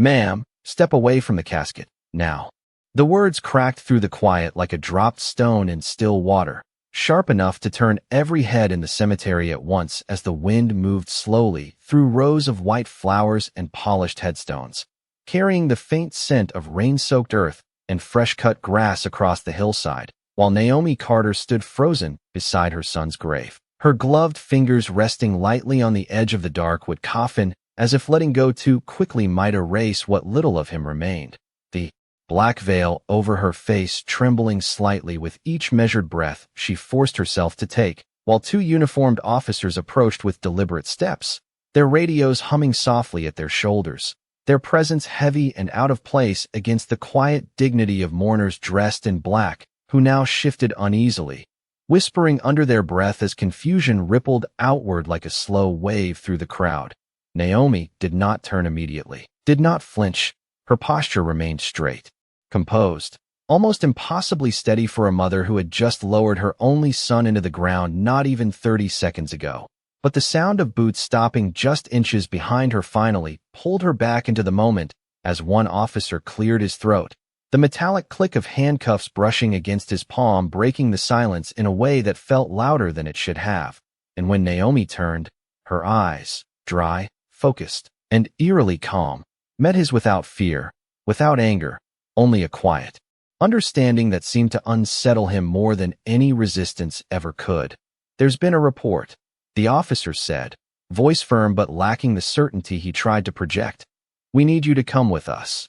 "Ma'am, step away from the casket, now." The words cracked through the quiet like a dropped stone in still water, sharp enough to turn every head in the cemetery at once as the wind moved slowly through rows of white flowers and polished headstones, carrying the faint scent of rain-soaked earth and fresh-cut grass across the hillside, while Naomi Carter stood frozen beside her son's grave, her gloved fingers resting lightly on the edge of the dark-wood coffin, as if letting go too quickly might erase what little of him remained. The black veil over her face trembling slightly with each measured breath she forced herself to take, while two uniformed officers approached with deliberate steps, their radios humming softly at their shoulders, their presence heavy and out of place against the quiet dignity of mourners dressed in black, who now shifted uneasily, whispering under their breath as confusion rippled outward like a slow wave through the crowd. Naomi did not turn immediately, did not flinch. Her posture remained straight, composed, almost impossibly steady for a mother who had just lowered her only son into the ground not even 30 seconds ago. But the sound of boots stopping just inches behind her finally pulled her back into the moment as one officer cleared his throat, the metallic click of handcuffs brushing against his palm breaking the silence in a way that felt louder than it should have. And when Naomi turned, her eyes, dry, focused, and eerily calm, met his without fear, without anger, only a quiet understanding that seemed to unsettle him more than any resistance ever could. "There's been a report," the officer said, voice firm but lacking the certainty he tried to project. "We need you to come with us."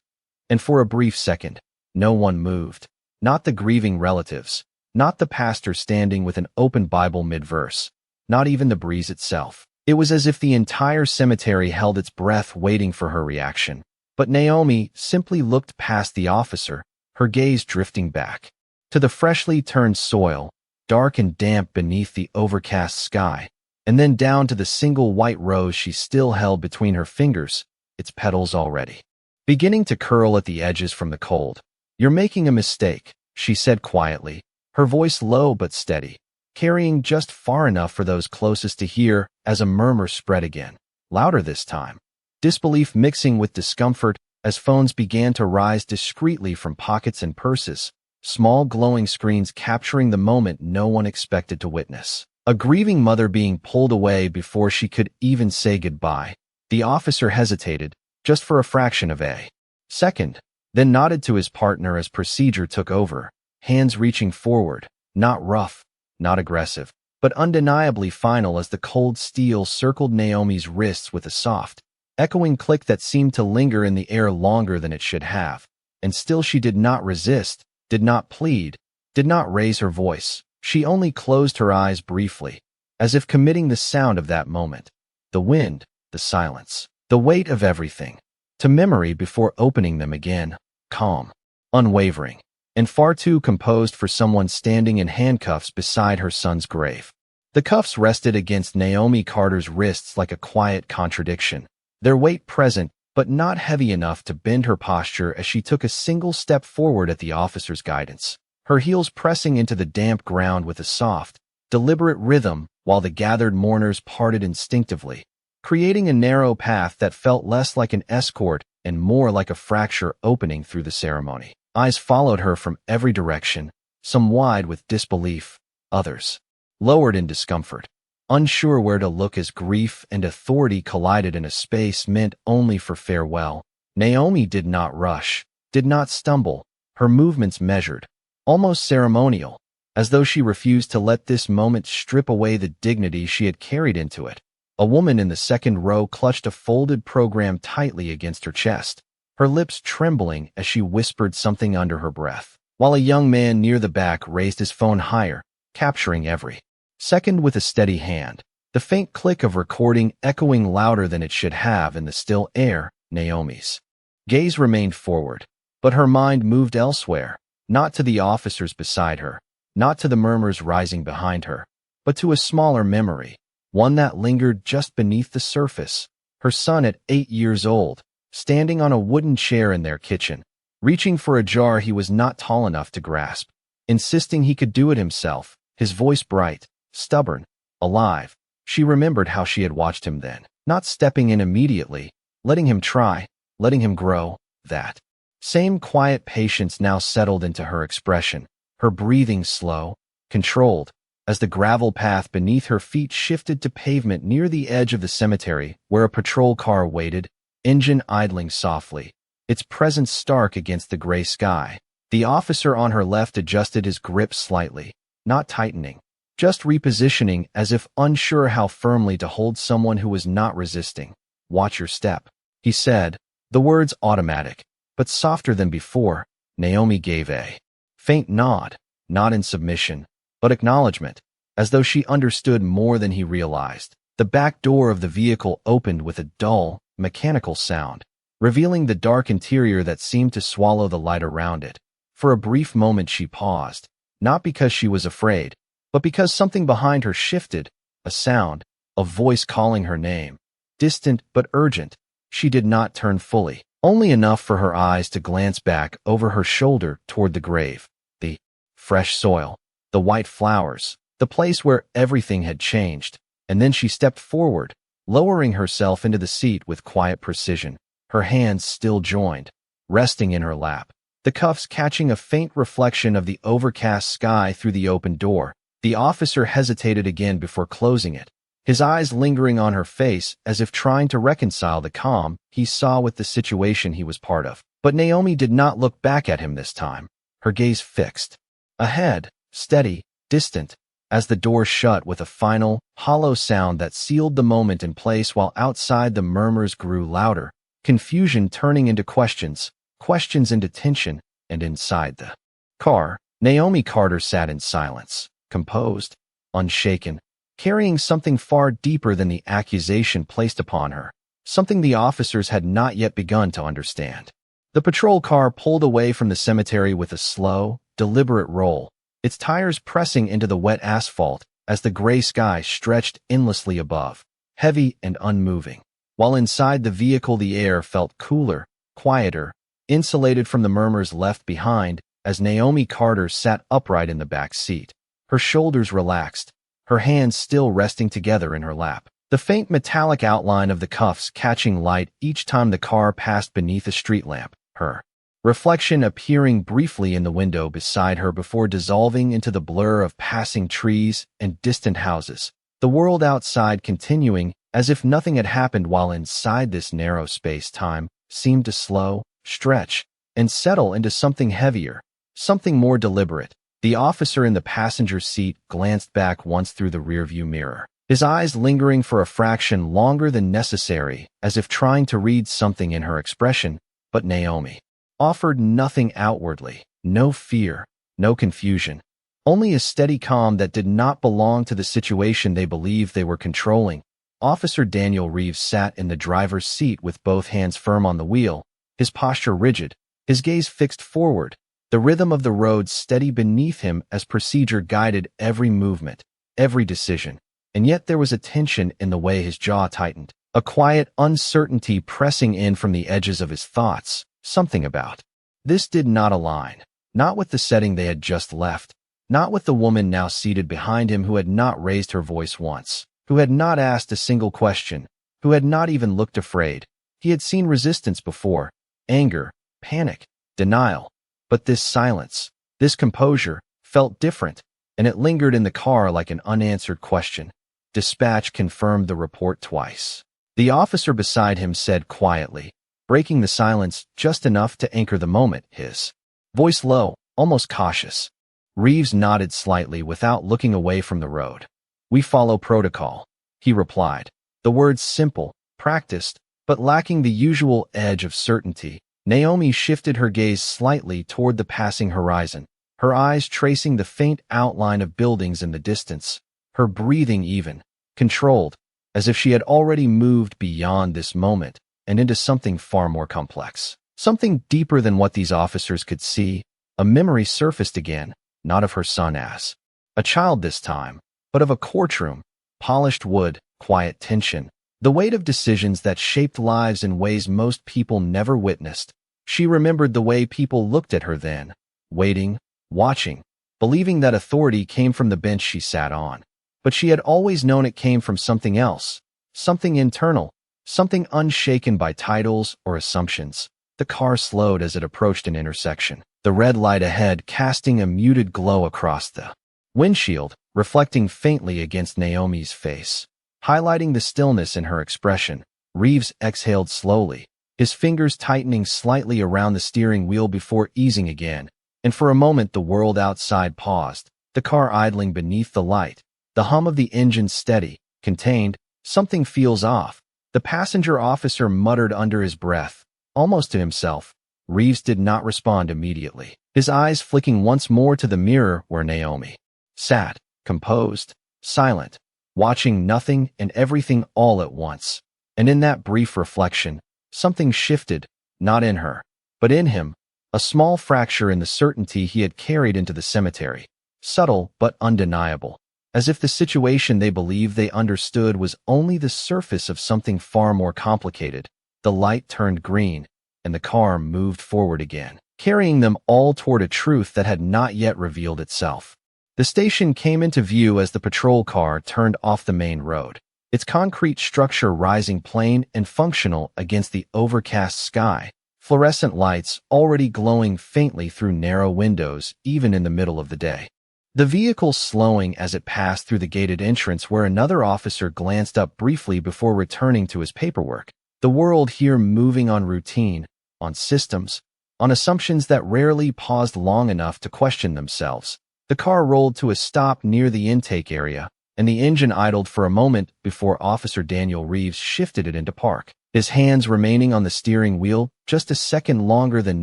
And for a brief second, no one moved. Not the grieving relatives, not the pastor standing with an open Bible mid-verse, not even the breeze itself. It was as if the entire cemetery held its breath waiting for her reaction. But Naomi simply looked past the officer, her gaze drifting back to the freshly turned soil, dark and damp beneath the overcast sky, and then down to the single white rose she still held between her fingers, its petals already beginning to curl at the edges from the cold. "You're making a mistake," she said quietly, her voice low but steady, carrying just far enough for those closest to hear as a murmur spread again, louder this time, disbelief mixing with discomfort as phones began to rise discreetly from pockets and purses, small glowing screens capturing the moment no one expected to witness. A grieving mother being pulled away before she could even say goodbye. The officer hesitated, just for a fraction of a second, then nodded to his partner as procedure took over, hands reaching forward, not rough, not aggressive, but undeniably final as the cold steel circled Naomi's wrists with a soft, echoing click that seemed to linger in the air longer than it should have. And still she did not resist, did not plead, did not raise her voice. She only closed her eyes briefly, as if committing the sound of that moment, the wind, the silence, the weight of everything, to memory before opening them again, calm, unwavering, and far too composed for someone standing in handcuffs beside her son's grave. The cuffs rested against Naomi Carter's wrists like a quiet contradiction, their weight present but not heavy enough to bend her posture as she took a single step forward at the officer's guidance, her heels pressing into the damp ground with a soft, deliberate rhythm while the gathered mourners parted instinctively, creating a narrow path that felt less like an escort and more like a fracture opening through the ceremony. Eyes followed her from every direction, some wide with disbelief, others lowered in discomfort, unsure where to look as grief and authority collided in a space meant only for farewell. Naomi did not rush, did not stumble, her movements measured, almost ceremonial, as though she refused to let this moment strip away the dignity she had carried into it. A woman in the second row clutched a folded program tightly against her chest, her lips trembling as she whispered something under her breath, while a young man near the back raised his phone higher, capturing every second with a steady hand, the faint click of recording echoing louder than it should have in the still air. Naomi's gaze remained forward, but her mind moved elsewhere, not to the officers beside her, not to the murmurs rising behind her, but to a smaller memory, one that lingered just beneath the surface. Her son at 8 years old, standing on a wooden chair in their kitchen, reaching for a jar he was not tall enough to grasp, insisting he could do it himself, his voice bright, stubborn, alive. She remembered how she had watched him then, not stepping in immediately, letting him try, letting him grow. That same quiet patience now settled into her expression, her breathing slow, controlled, as the gravel path beneath her feet shifted to pavement near the edge of the cemetery where a patrol car waited, engine idling softly, its presence stark against the gray sky. The officer on her left adjusted his grip slightly, not tightening, just repositioning as if unsure how firmly to hold someone who was not resisting. "Watch your step," he said, the words automatic, but softer than before. Naomi gave a faint nod, not in submission, but acknowledgement, as though she understood more than he realized. The back door of the vehicle opened with a dull, mechanical sound, revealing the dark interior that seemed to swallow the light around it. For a brief moment she paused, not because she was afraid, but because something behind her shifted, a sound, a voice calling her name, distant but urgent. She did not turn fully, only enough for her eyes to glance back over her shoulder toward the grave, the fresh soil, the white flowers, the place where everything had changed. And then she stepped forward, lowering herself into the seat with quiet precision, her hands still joined, resting in her lap, the cuffs catching a faint reflection of the overcast sky through the open door. The officer hesitated again before closing it, his eyes lingering on her face as if trying to reconcile the calm he saw with the situation he was part of. But Naomi did not look back at him this time, her gaze fixed ahead, steady, distant, as the door shut with a final, hollow sound that sealed the moment in place. While outside the murmurs grew louder, confusion turning into questions, questions into tension. And inside the car, Naomi Carter sat in silence, composed, unshaken, carrying something far deeper than the accusation placed upon her, something the officers had not yet begun to understand. The patrol car pulled away from the cemetery with a slow, deliberate roll, its tires pressing into the wet asphalt as the gray sky stretched endlessly above, heavy and unmoving. While inside the vehicle the air felt cooler, quieter, insulated from the murmurs left behind. As Naomi Carter sat upright in the back seat, her shoulders relaxed, her hands still resting together in her lap, the faint metallic outline of the cuffs catching light each time the car passed beneath a street lamp, her reflection appearing briefly in the window beside her before dissolving into the blur of passing trees and distant houses, the world outside continuing as if nothing had happened, while inside this narrow space-time seemed to slow, stretch, and settle into something heavier, something more deliberate. The officer in the passenger seat glanced back once through the rearview mirror, his eyes lingering for a fraction longer than necessary, as if trying to read something in her expression. But Naomi offered nothing outwardly, no fear, no confusion, only a steady calm that did not belong to the situation they believed they were controlling. Officer Daniel Reeves sat in the driver's seat with both hands firm on the wheel, his posture rigid, his gaze fixed forward, the rhythm of the road steady beneath him as procedure guided every movement, every decision. And yet there was a tension in the way his jaw tightened, a quiet uncertainty pressing in from the edges of his thoughts. Something about this did not align, not with the setting they had just left, not with the woman now seated behind him who had not raised her voice once, who had not asked a single question, who had not even looked afraid. He had seen resistance before, anger, panic, denial. But this silence, this composure, felt different, and it lingered in the car like an unanswered question. Dispatch confirmed the report twice. The officer beside him said quietly, breaking the silence just enough to anchor the moment, his voice low, almost cautious. Reeves nodded slightly without looking away from the road. "We follow protocol," he replied, the words simple, practiced, but lacking the usual edge of certainty. Naomi shifted her gaze slightly toward the passing horizon, her eyes tracing the faint outline of buildings in the distance, her breathing even, controlled, as if she had already moved beyond this moment and into something far more complex, something deeper than what these officers could see. A memory surfaced again, not of her son as a child this time, but of a courtroom, polished wood, quiet tension, the weight of decisions that shaped lives in ways most people never witnessed. She remembered the way people looked at her then, waiting, watching, believing that authority came from the bench she sat on. But she had always known it came from something else, something internal, something unshaken by titles or assumptions. The car slowed as it approached an intersection, the red light ahead casting a muted glow across the windshield, reflecting faintly against Naomi's face. Highlighting the stillness in her expression, Reeves exhaled slowly, his fingers tightening slightly around the steering wheel before easing again, and for a moment the world outside paused, the car idling beneath the light, the hum of the engine steady, contained. Something feels off, the passenger officer muttered under his breath, almost to himself. Reeves did not respond immediately, his eyes flicking once more to the mirror where Naomi sat, composed, silent, watching nothing and everything all at once. And in that brief reflection, something shifted, not in her, but in him, a small fracture in the certainty he had carried into the cemetery, subtle but undeniable, as if the situation they believed they understood was only the surface of something far more complicated. The light turned green, and the car moved forward again, carrying them all toward a truth that had not yet revealed itself. The station came into view as the patrol car turned off the main road, its concrete structure rising plain and functional against the overcast sky, fluorescent lights already glowing faintly through narrow windows even in the middle of the day. The vehicle slowing as it passed through the gated entrance where another officer glanced up briefly before returning to his paperwork. The world here moving on routine, on systems, on assumptions that rarely paused long enough to question themselves. The car rolled to a stop near the intake area, and the engine idled for a moment before Officer Daniel Reeves shifted it into park, his hands remaining on the steering wheel just a second longer than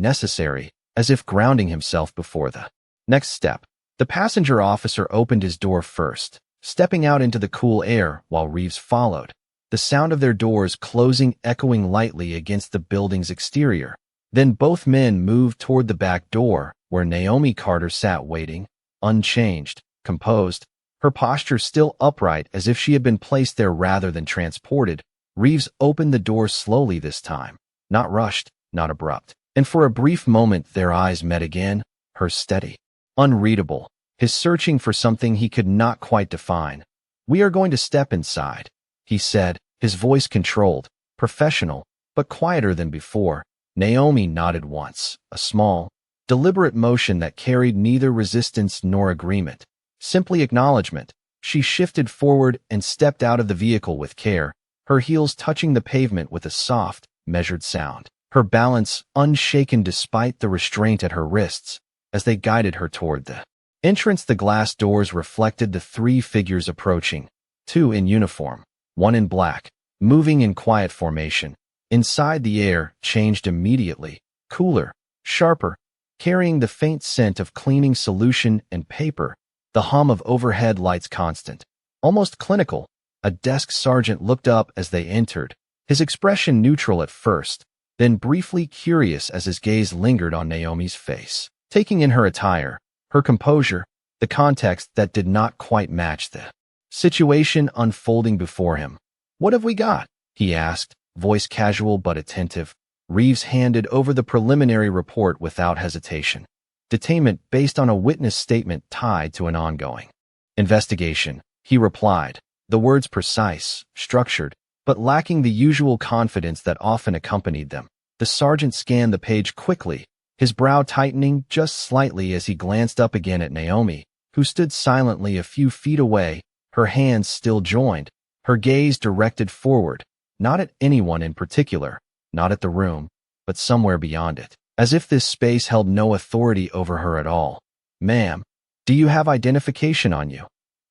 necessary, as if grounding himself before the next step. The passenger officer opened his door first, stepping out into the cool air while Reeves followed, the sound of their doors closing echoing lightly against the building's exterior. Then both men moved toward the back door, where Naomi Carter sat waiting, unchanged, composed, her posture still upright as if she had been placed there rather than transported. Reeves opened the door slowly this time, not rushed, not abrupt, and for a brief moment their eyes met again, hers steady, unreadable, his searching for something he could not quite define. "We are going to step inside," he said, his voice controlled, professional, but quieter than before. Naomi nodded once, a small, deliberate motion that carried neither resistance nor agreement, simply acknowledgement. She shifted forward and stepped out of the vehicle with care, her heels touching the pavement with a soft, measured sound, her balance unshaken despite the restraint at her wrists, as they guided her toward the entrance. The glass doors reflected the three figures approaching, two in uniform, one in black, moving in quiet formation. Inside, the air changed immediately, cooler, sharper, carrying the faint scent of cleaning solution and paper, the hum of overhead lights constant, almost clinical. A desk sergeant looked up as they entered, his expression neutral at first, then briefly curious as his gaze lingered on Naomi's face, taking in her attire, her composure, the context that did not quite match the situation unfolding before him. "What have we got?" he asked, voice casual but attentive. Reeves handed over the preliminary report without hesitation. Detainment based on a witness statement tied to an ongoing investigation, he replied, the words precise, structured, but lacking the usual confidence that often accompanied them. The sergeant scanned the page quickly, his brow tightening just slightly as he glanced up again at Naomi, who stood silently a few feet away, her hands still joined, her gaze directed forward, not at anyone in particular, not at the room, but somewhere beyond it, as if this space held no authority over her at all. "Ma'am, do you have identification on you?"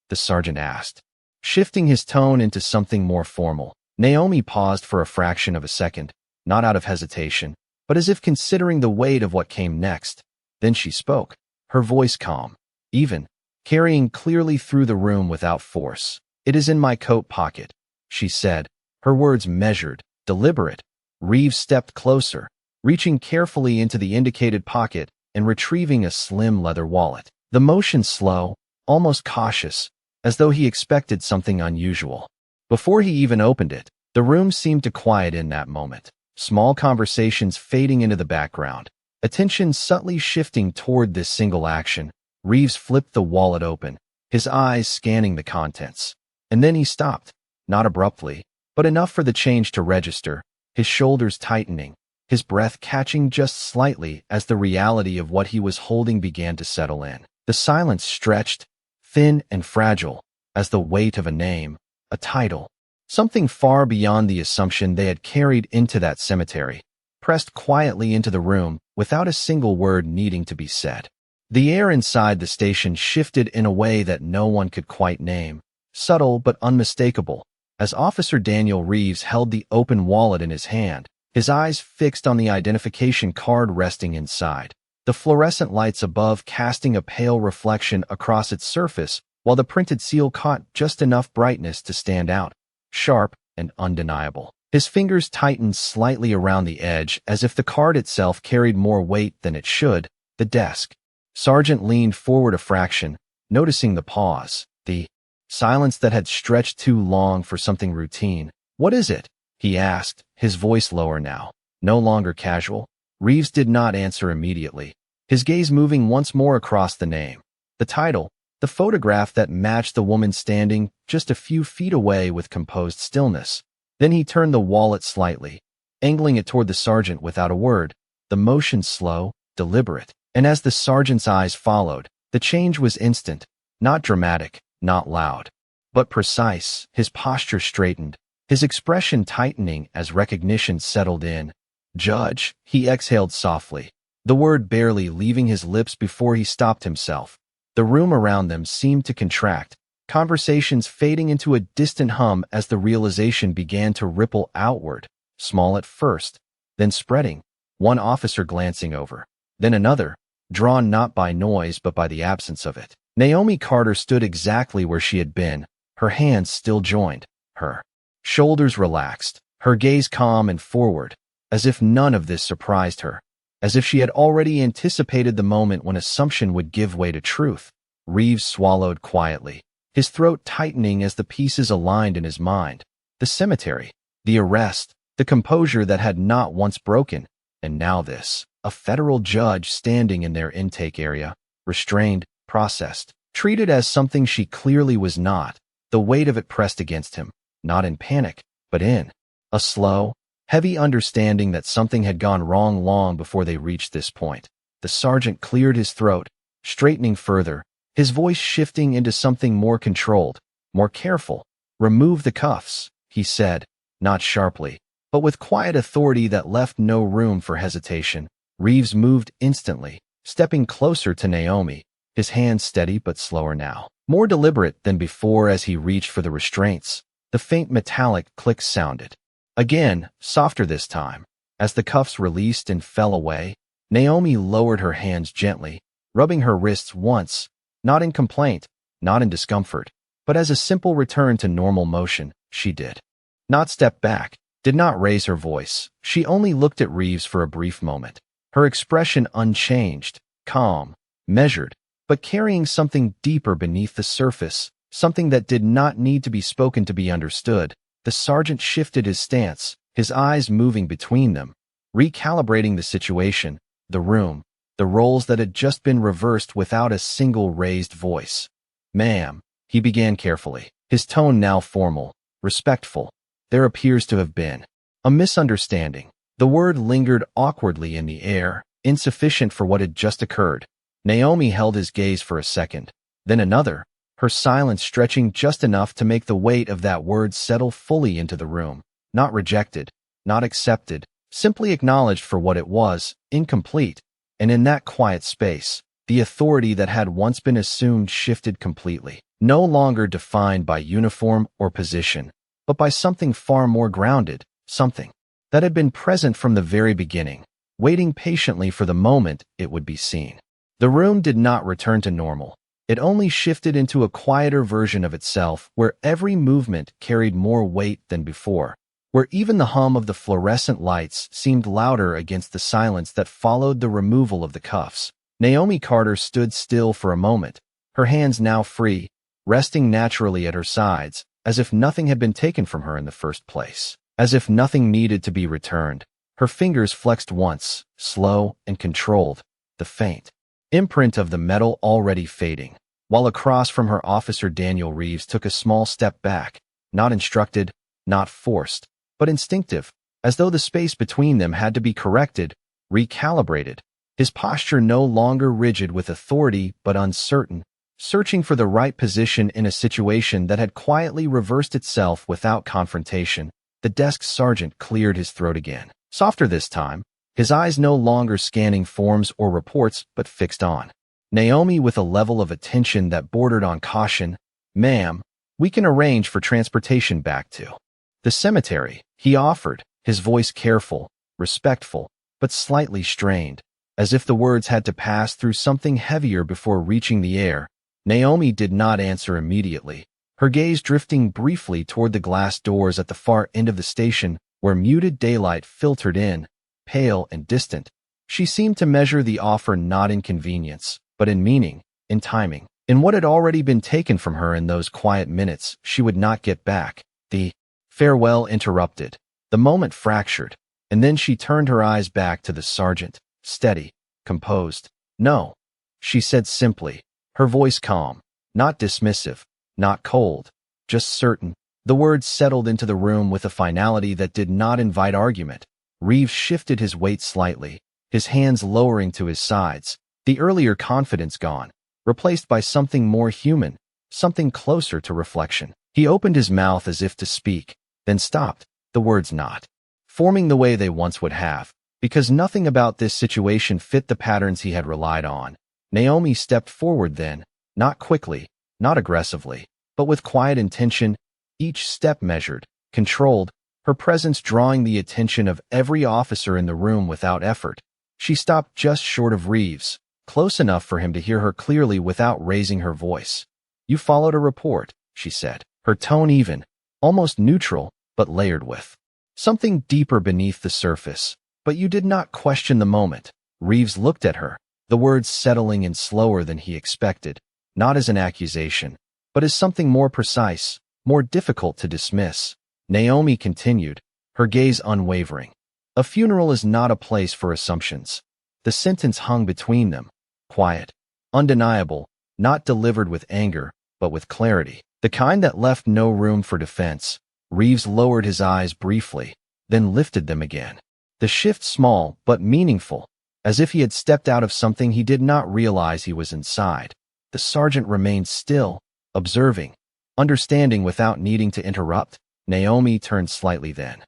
the sergeant asked, shifting his tone into something more formal. Naomi paused for a fraction of a second, not out of hesitation, but as if considering the weight of what came next. Then she spoke, her voice calm, even, carrying clearly through the room without force. "It is in my coat pocket," she said, her words measured, deliberate. Reeves stepped closer, reaching carefully into the indicated pocket and retrieving a slim leather wallet. The motion slow, almost cautious, as though he expected something unusual. Before he even opened it, the room seemed to quiet in that moment, small conversations fading into the background, attention subtly shifting toward this single action. Reeves flipped the wallet open, his eyes scanning the contents. And then he stopped, not abruptly, but enough for the change to register, his shoulders tightening, his breath catching just slightly as the reality of what he was holding began to settle in. The silence stretched, thin and fragile, as the weight of a name, a title, something far beyond the assumption they had carried into that cemetery, pressed quietly into the room without a single word needing to be said. The air inside the station shifted in a way that no one could quite name, subtle but unmistakable, as Officer Daniel Reeves held the open wallet in his hand, his eyes fixed on the identification card resting inside, the fluorescent lights above casting a pale reflection across its surface, while the printed seal caught just enough brightness to stand out, sharp and undeniable. His fingers tightened slightly around the edge as if the card itself carried more weight than it should. The desk. Sergeant leaned forward a fraction, noticing the pause, the silence that had stretched too long for something routine. "What is it?" he asked, his voice lower now, no longer casual. Reeves did not answer immediately, his gaze moving once more across the name, the title, the photograph that matched the woman standing just a few feet away with composed stillness. Then he turned the wallet slightly, angling it toward the sergeant without a word, the motion slow, deliberate. And as the sergeant's eyes followed, the change was instant, not dramatic, not loud, but precise. His posture straightened, his expression tightening as recognition settled in. "Judge," he exhaled softly, the word barely leaving his lips before he stopped himself. The room around them seemed to contract, conversations fading into a distant hum as the realization began to ripple outward, small at first, then spreading, one officer glancing over, then another, drawn not by noise but by the absence of it. Naomi Carter stood exactly where she had been, her hands still joined, her shoulders relaxed, her gaze calm and forward, as if none of this surprised her, as if she had already anticipated the moment when assumption would give way to truth. Reeves swallowed quietly, his throat tightening as the pieces aligned in his mind. The cemetery, the arrest, the composure that had not once broken, and now this. A federal judge standing in their intake area, restrained, processed, treated as something she clearly was not, the weight of it pressed against him, not in panic, but in a slow, heavy understanding that something had gone wrong long before they reached this point. The sergeant cleared his throat, straightening further, his voice shifting into something more controlled, more careful. "Remove the cuffs," he said, not sharply, but with quiet authority that left no room for hesitation. Reeves moved instantly, stepping closer to Naomi, his hands steady but slower now, more deliberate than before as he reached for the restraints. The faint metallic click sounded. Again, softer this time. As the cuffs released and fell away, Naomi lowered her hands gently, rubbing her wrists once, not in complaint, not in discomfort, but as a simple return to normal motion. She did not step back, did not raise her voice. She only looked at Reeves for a brief moment, her expression unchanged, calm, measured, but carrying something deeper beneath the surface, something that did not need to be spoken to be understood. The sergeant shifted his stance, his eyes moving between them, recalibrating the situation, the room, the roles that had just been reversed without a single raised voice. "Ma'am," he began carefully, his tone now formal, respectful. "There appears to have been a misunderstanding." The word lingered awkwardly in the air, insufficient for what had just occurred. Naomi held his gaze for a second, then another, her silence stretching just enough to make the weight of that word settle fully into the room. Not rejected, not accepted, simply acknowledged for what it was, incomplete. And in that quiet space, the authority that had once been assumed shifted completely, no longer defined by uniform or position, but by something far more grounded, something that had been present from the very beginning, waiting patiently for the moment it would be seen. The room did not return to normal. It only shifted into a quieter version of itself where every movement carried more weight than before, where even the hum of the fluorescent lights seemed louder against the silence that followed the removal of the cuffs. Naomi Carter stood still for a moment, her hands now free, resting naturally at her sides, as if nothing had been taken from her in the first place, as if nothing needed to be returned. Her fingers flexed once, slow and controlled, the faint imprint of the metal already fading, while across from her Officer Daniel Reeves took a small step back, not instructed, not forced, but instinctive, as though the space between them had to be corrected, recalibrated. His posture no longer rigid with authority but uncertain, searching for the right position in a situation that had quietly reversed itself without confrontation. The desk sergeant cleared his throat again, softer this time, his eyes no longer scanning forms or reports but fixed on Naomi with a level of attention that bordered on caution. "Ma'am, we can arrange for transportation back to the cemetery," he offered, his voice careful, respectful, but slightly strained, as if the words had to pass through something heavier before reaching the air. Naomi did not answer immediately, her gaze drifting briefly toward the glass doors at the far end of the station where muted daylight filtered in, pale and distant. She seemed to measure the offer not in convenience, but in meaning, in timing, in what had already been taken from her in those quiet minutes she would not get back. The farewell interrupted, the moment fractured, and then she turned her eyes back to the sergeant, steady, composed. "No," she said simply, her voice calm, not dismissive, not cold, just certain. The words settled into the room with a finality that did not invite argument. Reeves shifted his weight slightly, his hands lowering to his sides, the earlier confidence gone, replaced by something more human, something closer to reflection. He opened his mouth as if to speak, then stopped, the words not forming the way they once would have, because nothing about this situation fit the patterns he had relied on. Naomi stepped forward then, not quickly, not aggressively, but with quiet intention, each step measured, controlled, her presence drawing the attention of every officer in the room without effort. She stopped just short of Reeves, close enough for him to hear her clearly without raising her voice. "You followed a report," she said, her tone even, almost neutral, but layered with something deeper beneath the surface. "But you did not question the moment." Reeves looked at her, the words settling in slower than he expected, not as an accusation, but as something more precise, more difficult to dismiss. Naomi continued, her gaze unwavering. "A funeral is not a place for assumptions." The sentence hung between them, quiet, undeniable, not delivered with anger, but with clarity, the kind that left no room for defense. Reeves lowered his eyes briefly, then lifted them again. The shift small but meaningful, as if he had stepped out of something he did not realize he was inside. The sergeant remained still, observing, understanding without needing to interrupt. Naomi turned slightly then,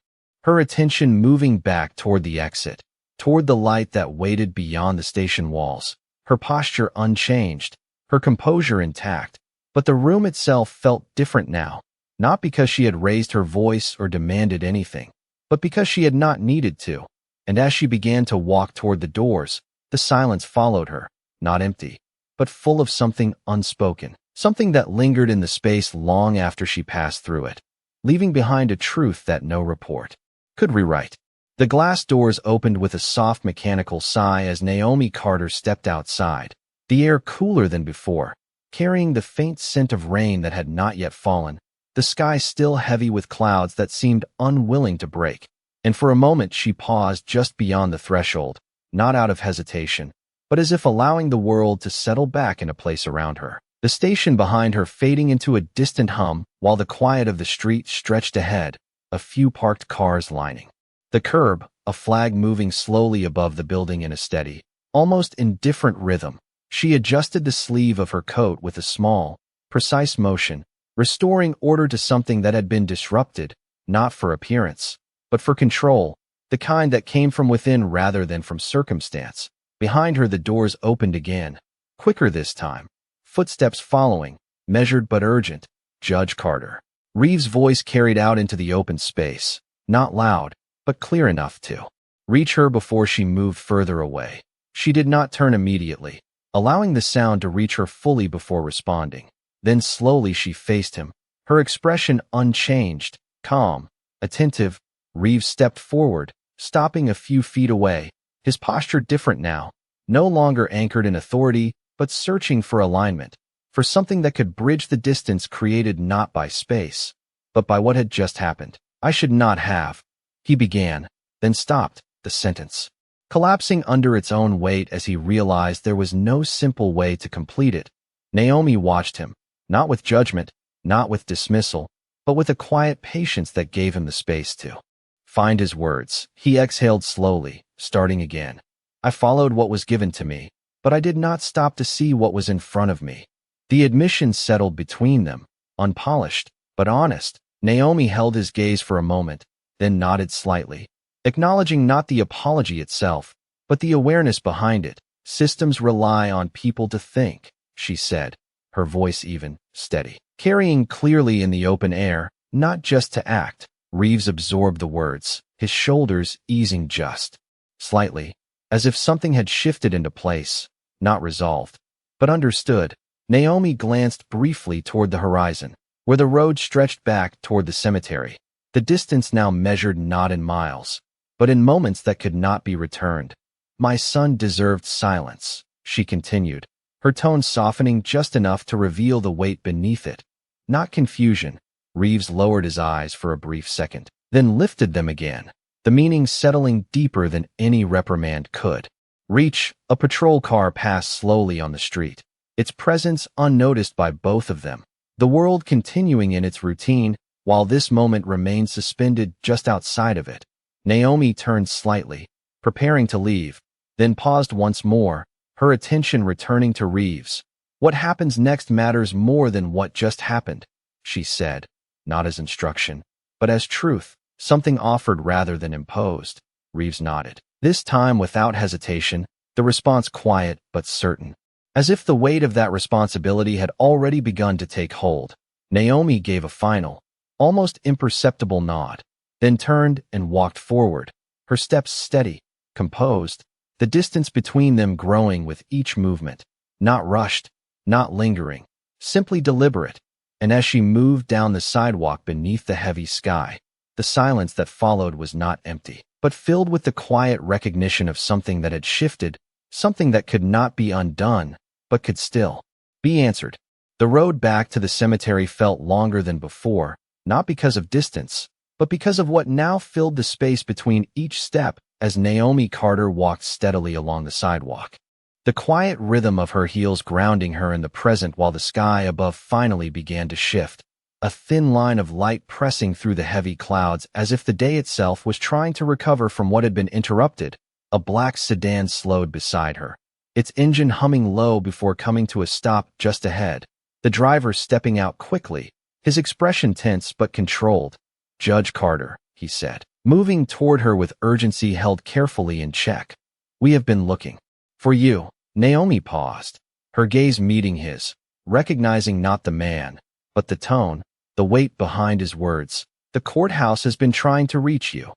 her attention moving back toward the exit, toward the light that waited beyond the station walls, her posture unchanged, her composure intact. But the room itself felt different now, not because she had raised her voice or demanded anything, but because she had not needed to. And as she began to walk toward the doors, the silence followed her, not empty, but full of something unspoken, something that lingered in the space long after she passed through it, leaving behind a truth that no report could rewrite. The glass doors opened with a soft mechanical sigh as Naomi Carter stepped outside, the air cooler than before, carrying the faint scent of rain that had not yet fallen, the sky still heavy with clouds that seemed unwilling to break. And for a moment she paused just beyond the threshold, not out of hesitation, but as if allowing the world to settle back into place around her. The station behind her fading into a distant hum, while the quiet of the street stretched ahead, a few parked cars lining the curb, a flag moving slowly above the building in a steady, almost indifferent rhythm. She adjusted the sleeve of her coat with a small, precise motion, restoring order to something that had been disrupted, not for appearance, but for control, the kind that came from within rather than from circumstance. Behind her the doors opened again, quicker this time, footsteps following, measured but urgent. "Judge Carter." Reeves' voice carried out into the open space, not loud, but clear enough to reach her before she moved further away. She did not turn immediately, allowing the sound to reach her fully before responding. Then slowly she faced him, her expression unchanged, calm, attentive. Reeves stepped forward, stopping a few feet away, his posture different now, no longer anchored in authority, but searching for alignment, for something that could bridge the distance created not by space, but by what had just happened. "I should not have," he began, then stopped, the sentence collapsing under its own weight as he realized there was no simple way to complete it. Naomi watched him, not with judgment, not with dismissal, but with a quiet patience that gave him the space to find his words. He exhaled slowly, starting again. I followed what was given to me, but I did not stop to see what was in front of me. The admission settled between them, unpolished, but honest. Naomi held his gaze for a moment, then nodded slightly, acknowledging not the apology itself, but the awareness behind it. Systems rely on people to think, she said, her voice even, steady, carrying clearly in the open air, not just to act. Reeves absorbed the words, his shoulders easing just slightly, as if something had shifted into place, not resolved, but understood. Naomi glanced briefly toward the horizon, where the road stretched back toward the cemetery. The distance now measured not in miles, but in moments that could not be returned. My son deserved silence, she continued, her tone softening just enough to reveal the weight beneath it. Not confusion. Reeves lowered his eyes for a brief second, then lifted them again, the meaning settling deeper than any reprimand could. A patrol car passed slowly on the street, its presence unnoticed by both of them, the world continuing in its routine, while this moment remained suspended just outside of it. Naomi turned slightly, preparing to leave, then paused once more, her attention returning to Reeves. What happens next matters more than what just happened, she said, not as instruction, but as truth, something offered rather than imposed. Reeves nodded, this time without hesitation, the response quiet but certain, as if the weight of that responsibility had already begun to take hold. Naomi gave a final, almost imperceptible nod, then turned and walked forward, her steps steady, composed, the distance between them growing with each movement, not rushed, not lingering, simply deliberate. And as she moved down the sidewalk beneath the heavy sky, the silence that followed was not empty, but filled with the quiet recognition of something that had shifted, something that could not be undone, but could still be answered. The road back to the cemetery felt longer than before, not because of distance, but because of what now filled the space between each step as Naomi Carter walked steadily along the sidewalk. The quiet rhythm of her heels grounding her in the present while the sky above finally began to shift, a thin line of light pressing through the heavy clouds as if the day itself was trying to recover from what had been interrupted. A black sedan slowed beside her, its engine humming low before coming to a stop just ahead. The driver stepping out quickly, his expression tense but controlled. Judge Carter, he said, moving toward her with urgency held carefully in check. We have been looking for you. Naomi paused, her gaze meeting his, recognizing not the man, but the tone, the weight behind his words. The courthouse has been trying to reach you,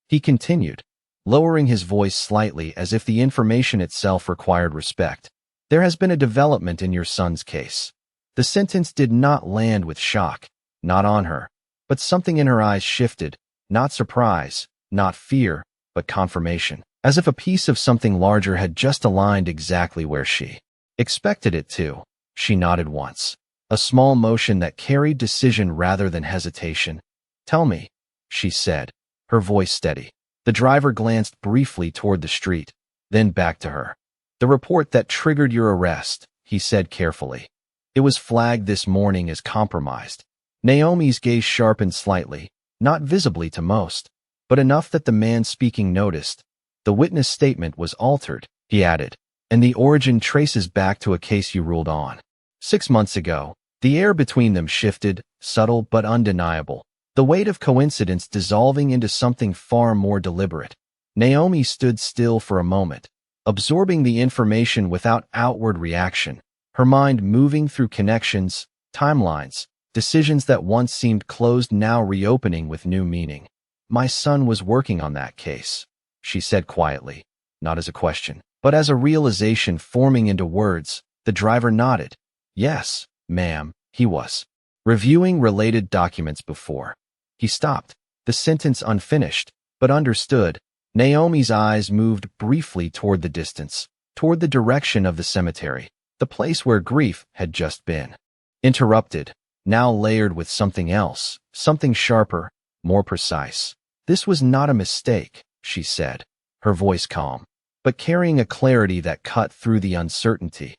he continued, lowering his voice slightly as if the information itself required respect. There has been a development in your son's case. The sentence did not land with shock, not on her, but something in her eyes shifted, not surprise, not fear, but confirmation, as if a piece of something larger had just aligned exactly where she expected it to. She nodded once, a small motion that carried decision rather than hesitation. Tell me, she said, her voice steady. The driver glanced briefly toward the street, then back to her. The report that triggered your arrest, he said carefully. It was flagged this morning as compromised. Naomi's gaze sharpened slightly, not visibly to most, but enough that the man speaking noticed. The witness statement was altered, he added, and the origin traces back to a case you ruled on 6 months ago. The air between them shifted, subtle but undeniable, the weight of coincidence dissolving into something far more deliberate. Naomi stood still for a moment, absorbing the information without outward reaction, her mind moving through connections, timelines, decisions that once seemed closed now reopening with new meaning. My son was working on that case, she said quietly, not as a question, but as a realization forming into words. The driver nodded. Yes, ma'am, he was reviewing related documents before. He stopped, the sentence unfinished, but understood. Naomi's eyes moved briefly toward the distance, toward the direction of the cemetery, the place where grief had just been interrupted, now layered with something else, something sharper, more precise. This was not a mistake, she said, her voice calm, but carrying a clarity that cut through the uncertainty.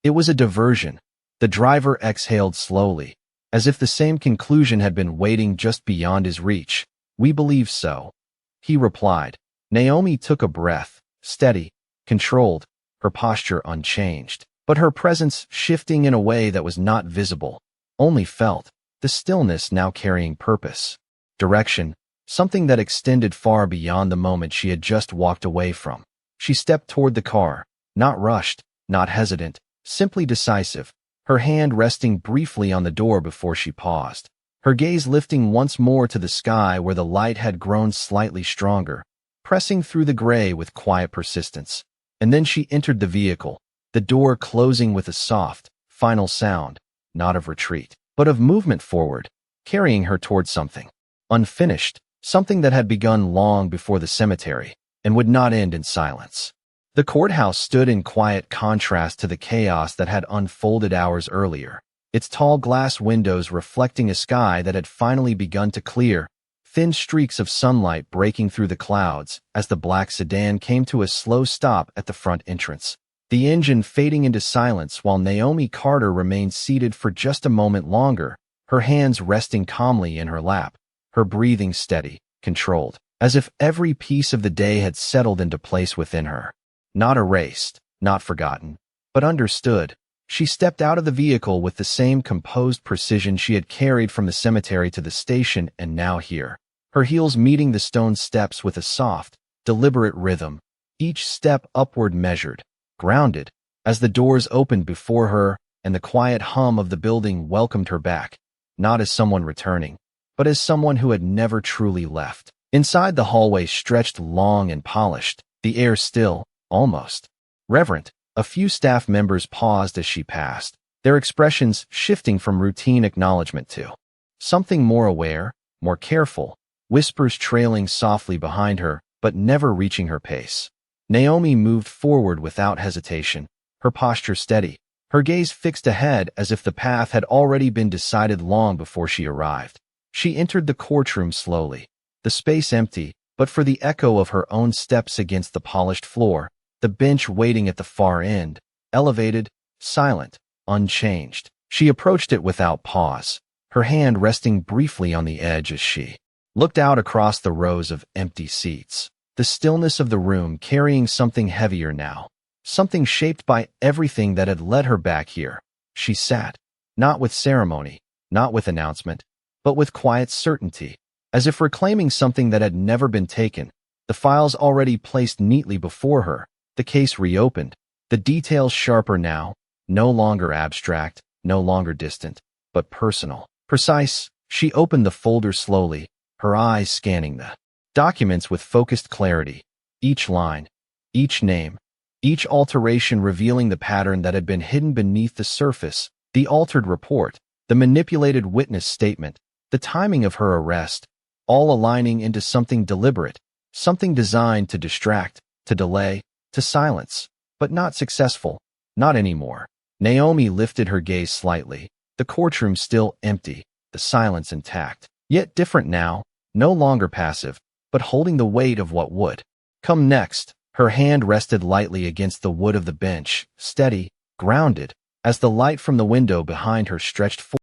It was a diversion. The driver exhaled slowly, as if the same conclusion had been waiting just beyond his reach. "We believe so," he replied. Naomi took a breath, steady, controlled, her posture unchanged, but her presence shifting in a way that was not visible, only felt, the stillness now carrying purpose, direction, something that extended far beyond the moment she had just walked away from. She stepped toward the car, not rushed, not hesitant, simply decisive, her hand resting briefly on the door before she paused, her gaze lifting once more to the sky where the light had grown slightly stronger, pressing through the gray with quiet persistence. And then she entered the vehicle, the door closing with a soft, final sound, not of retreat, but of movement forward, carrying her toward something unfinished, something that had begun long before the cemetery and would not end in silence. The courthouse stood in quiet contrast to the chaos that had unfolded hours earlier, its tall glass windows reflecting a sky that had finally begun to clear, thin streaks of sunlight breaking through the clouds as the black sedan came to a slow stop at the front entrance, the engine fading into silence while Naomi Carter remained seated for just a moment longer, her hands resting calmly in her lap, her breathing steady, controlled, as if every piece of the day had settled into place within her. Not erased, not forgotten, but understood. She stepped out of the vehicle with the same composed precision she had carried from the cemetery to the station and now here, her heels meeting the stone steps with a soft, deliberate rhythm, each step upward measured, grounded, as the doors opened before her and the quiet hum of the building welcomed her back, not as someone returning, but as someone who had never truly left. Inside, the hallway stretched long and polished, the air still, almost reverent. A few staff members paused as she passed, their expressions shifting from routine acknowledgement to something more aware, more careful, whispers trailing softly behind her, but never reaching her pace. Naomi moved forward without hesitation, her posture steady, her gaze fixed ahead as if the path had already been decided long before she arrived. She entered the courtroom slowly, the space empty, but for the echo of her own steps against the polished floor, the bench waiting at the far end, elevated, silent, unchanged. She approached it without pause, her hand resting briefly on the edge as she looked out across the rows of empty seats, the stillness of the room carrying something heavier now, something shaped by everything that had led her back here. She sat, not with ceremony, not with announcement, but with quiet certainty, as if reclaiming something that had never been taken, the files already placed neatly before her, the case reopened, the details sharper now, no longer abstract, no longer distant, but personal, precise. She opened the folder slowly, her eyes scanning the documents with focused clarity, each line, each name, each alteration revealing the pattern that had been hidden beneath the surface, the altered report, the manipulated witness statement, the timing of her arrest, all aligning into something deliberate, something designed to distract, to delay, to silence, but not successful, not anymore. Naomi lifted her gaze slightly, the courtroom still empty, the silence intact, yet different now, no longer passive, but holding the weight of what would come next. Her hand rested lightly against the wood of the bench, steady, grounded, as the light from the window behind her stretched forward.